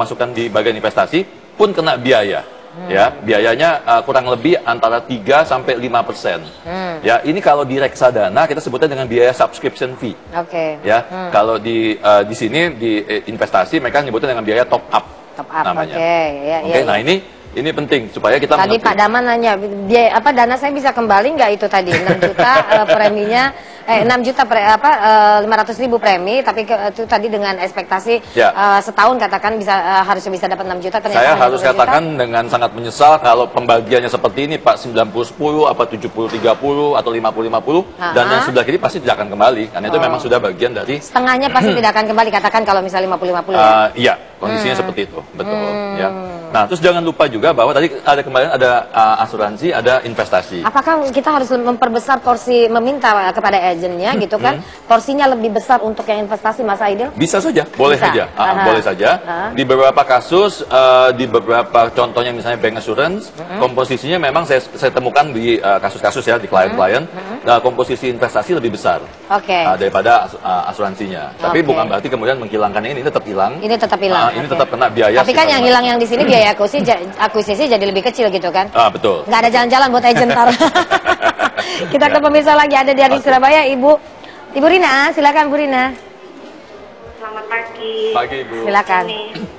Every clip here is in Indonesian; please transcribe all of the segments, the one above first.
masukkan di bagian investasi pun kena biaya. Ya, biayanya kurang lebih antara 3 sampai 5%. Ya, ini kalau di reksadana kita sebutnya dengan biaya subscription fee. Ya, kalau di sini di investasi mereka nyebutnya dengan biaya top up namanya. Nah ini penting supaya kita tadi Pak Daman nanya biaya dana saya bisa kembali nggak itu tadi 6 juta preminya 6 juta 500.000 premi tapi itu tadi dengan ekspektasi setahun katakan bisa harusnya bisa dapat 6 juta ternyata saya harus katakan dengan sangat menyesal kalau pembagiannya seperti ini Pak 90-10 apa 70-30 atau 50-50 dan yang sebelah kiri pasti tidak akan kembali karena itu memang sudah bagian dari setengahnya pasti tidak akan kembali katakan kalau misalnya 50-50 ya. Iya kondisinya seperti itu betul ya. Nah terus jangan lupa juga bahwa tadi ada kemarin ada asuransi ada investasi. Apakah kita harus memperbesar porsi meminta kepada agennya gitu kan porsinya lebih besar untuk yang investasi Mas Aidil? Bisa saja, boleh saja, boleh saja. Di beberapa kasus, di beberapa contohnya misalnya bank assurance, komposisinya memang saya temukan di kasus-kasus ya di klien-klien, komposisi investasi lebih besar daripada asuransinya. Tapi bukan berarti kemudian menghilangkannya ini tetap hilang. Ini tetap hilang. Ini tetap kena biaya. Tapi kan yang hilang yang di sini biaya akuisisi jadi lebih kecil gitu kan? Betul. Nggak ada jalan-jalan buat agent Kita ke pemirsa lagi ada dari Surabaya, Ibu Rina, silakan Bu Rina. Selamat pagi. Pagi Ibu. Silakan.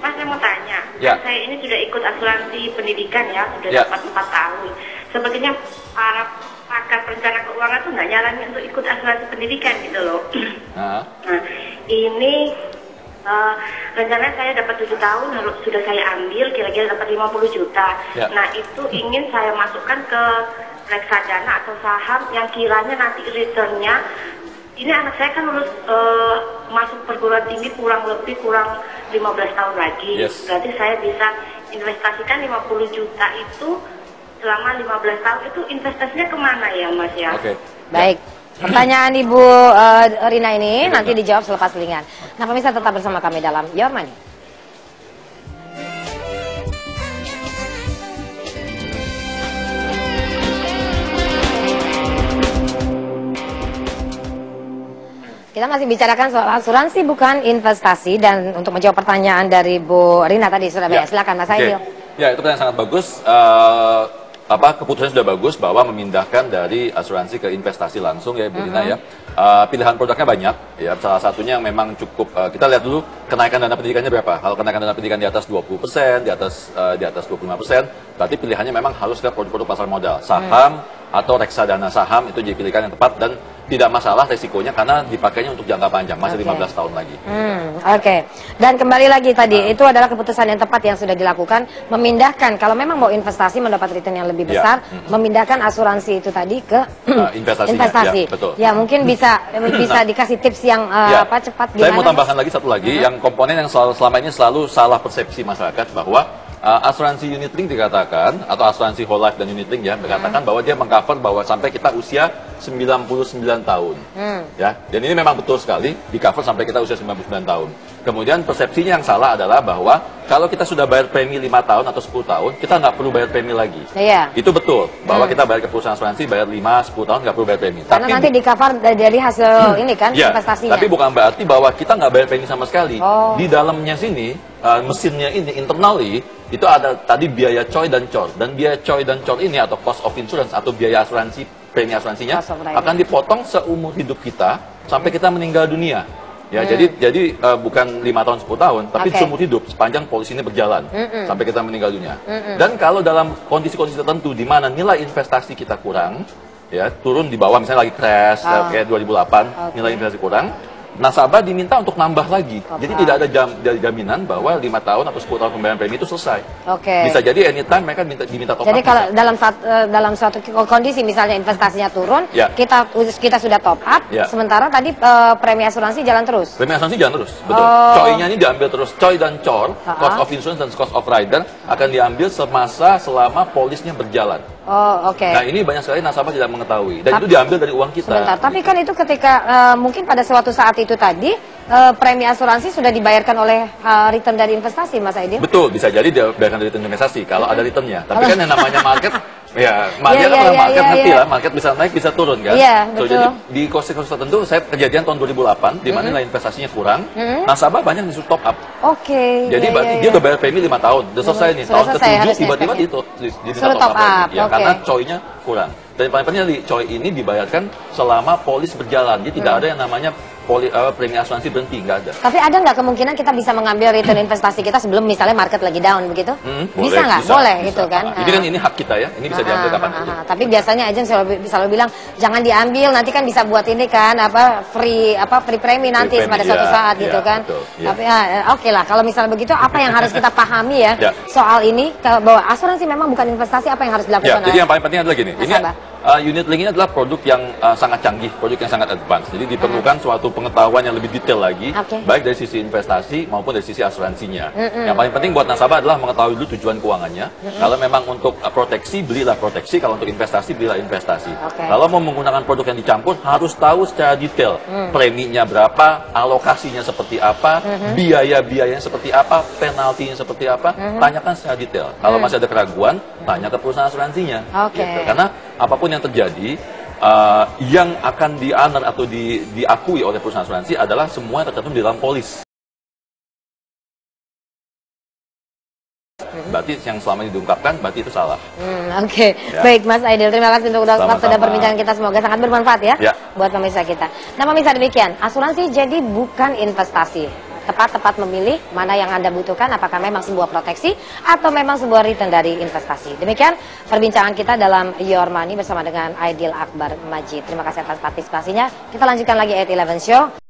Mas saya mau tanya, saya ini sudah ikut asuransi pendidikan ya, sudah dapat 4 tahun. Sepertinya para pakar perencana keuangan tuh nggak nyaranin untuk ikut asuransi pendidikan gitu loh. Nah, ini rencananya saya dapat 7 tahun sudah saya ambil kira-kira dapat 50 juta. Nah itu ingin saya masukkan ke reksadana atau saham yang kiranya nanti returnnya ini anak saya kan lulus masuk perguruan tinggi kurang 15 tahun lagi. Berarti saya bisa investasikan 50 juta itu selama 15 tahun itu investasinya kemana ya Mas ya? Baik. Pertanyaan Ibu Rina ini nanti dijawab selepas selingan. Nah pemirsa tetap bersama kami dalam Your Money. Kita masih bicarakan soal asuransi bukan investasi dan untuk menjawab pertanyaan dari Bu Rina tadi Surabaya. Silakan Mas Aidil. Ya itu pertanyaan sangat bagus. Keputusannya sudah bagus bahwa memindahkan dari asuransi ke investasi langsung ya Bu Rina ya. Pilihan produknya banyak ya. Salah satunya yang memang cukup kita lihat dulu kenaikan dana pendidikannya berapa. Kalau kenaikan dana pendidikan di atas 20%, di atas 25%, berarti pilihannya memang harus ke produk-produk pasar modal, saham atau reksadana saham itu jadi pilihan yang tepat dan tidak masalah resikonya karena dipakainya untuk jangka panjang, masih 15 tahun lagi. Dan kembali lagi tadi, itu adalah keputusan yang tepat yang sudah dilakukan, memindahkan, kalau memang mau investasi mendapat return yang lebih besar, memindahkan asuransi itu tadi ke investasi. Ya, mungkin bisa dikasih tips yang cepat gimana? Saya mau tambahkan lagi satu lagi, yang komponen yang selama ini selalu salah persepsi masyarakat bahwa asuransi unit link dikatakan atau asuransi whole life dan unit link ya dikatakan bahwa dia mengcover bahwa sampai kita usia 99 tahun. Ya, dan ini memang betul sekali di cover sampai kita usia 99 tahun. Kemudian persepsinya yang salah adalah bahwa kalau kita sudah bayar premi 5 tahun atau 10 tahun, kita nggak perlu bayar premi lagi. Itu betul bahwa kita bayar ke perusahaan asuransi bayar 5-10 tahun nggak perlu bayar premi. Karena nanti di cover dari hasil ini kan investasinya. Tapi bukan berarti bahwa kita nggak bayar premi sama sekali. Di dalamnya sini mesinnya ini internally itu ada tadi biaya coy dan cor, dan biaya coy dan cor ini atau cost of insurance atau biaya asuransi premi asuransinya akan dipotong seumur hidup kita sampai kita meninggal dunia. Ya, jadi bukan 5 tahun 10 tahun, tapi seumur hidup sepanjang polisi ini berjalan sampai kita meninggal dunia. Dan kalau dalam kondisi-kondisi tertentu di mana nilai investasi kita kurang, ya turun di bawah misalnya lagi crash kayak 2008, nilai investasi kurang, nasabah diminta untuk nambah lagi. Jadi tidak ada jaminan bahwa 5 tahun atau 10 tahun pembayaran premi itu selesai. Bisa jadi anytime mereka diminta top up. Jadi kalau dalam suatu kondisi misalnya investasinya turun, kita sudah top up, sementara tadi premi asuransi jalan terus. Premi asuransi jalan terus, betul. Coy-nya ini diambil terus, coy dan cor, cost of insurance dan cost of rider akan diambil selama polisnya berjalan. Nah ini banyak sekali nasabah tidak mengetahui dan itu diambil dari uang kita. Sebentar, tapi kan itu ketika mungkin pada suatu saat itu tadi premi asuransi sudah dibayarkan oleh return dari investasi, Mas Aidil? Betul, bisa jadi dibayarkan dari return investasi kalau ada returnnya. Tapi kan yang namanya market Ya, market ngerti lah, market bisa naik, bisa turun kan. Iya, so, betul. jadi di kasus tertentu, saya kejadian tahun 2008, di mana nilai investasinya kurang, nasabah banyak disuruh top up. Oke. Jadi dia udah bayar premi 5 tahun, udah selesai nih. Tahun ke-7 tiba-tiba itu suruh top up, ya, karena coy-nya kurang. Dan paling penting coy ini dibayarkan selama polis berjalan. Jadi tidak ada yang namanya premi asuransi berhenti, nggak ada. Tapi ada nggak kemungkinan kita bisa mengambil return investasi kita sebelum misalnya market lagi down begitu? Bisa nggak? Boleh gitu kan? Ini hak kita ya, ini bisa diambil kapan aja. Tapi biasanya agent selalu bilang jangan diambil, nanti kan bisa buat ini kan free premi nanti pada suatu saat gitu kan. Betul, tapi oke lah, kalau misalnya begitu apa yang harus kita pahami ya soal ini bahwa asuransi memang bukan investasi, apa yang harus dilakukan? Jadi yang paling penting adalah gini, ini unit link ini adalah produk yang sangat canggih, produk yang sangat advance. Jadi diperlukan suatu pengetahuan yang lebih detail lagi, baik dari sisi investasi maupun dari sisi asuransinya. Yang paling penting buat nasabah adalah mengetahui dulu tujuan keuangannya. Kalau memang untuk proteksi, belilah proteksi. Kalau untuk investasi, belilah investasi. Kalau mau menggunakan produk yang dicampur, harus tahu secara detail preminya berapa, alokasinya seperti apa, biaya-biayanya seperti apa, penaltinya seperti apa. Tanyakan secara detail. Kalau masih ada keraguan, tanya ke perusahaan asuransinya. Gitu. Karena apapun yang terjadi, yang akan di-honor atau diakui oleh perusahaan asuransi adalah semua yang tercantum di dalam polis. Berarti yang selama ini diungkapkan, berarti itu salah. Baik Mas Aidil, terima kasih untuk waktu dan perbincangan kita. Semoga sangat bermanfaat ya buat pemirsa kita. Nah pemirsa, demikian, asuransi jadi bukan investasi. Tepat memilih mana yang Anda butuhkan, apakah memang sebuah proteksi atau memang sebuah return dari investasi. Demikian perbincangan kita dalam Your Money bersama dengan Aidil Akbar Majid. Terima kasih atas partisipasinya. Kita lanjutkan lagi at 11 Show.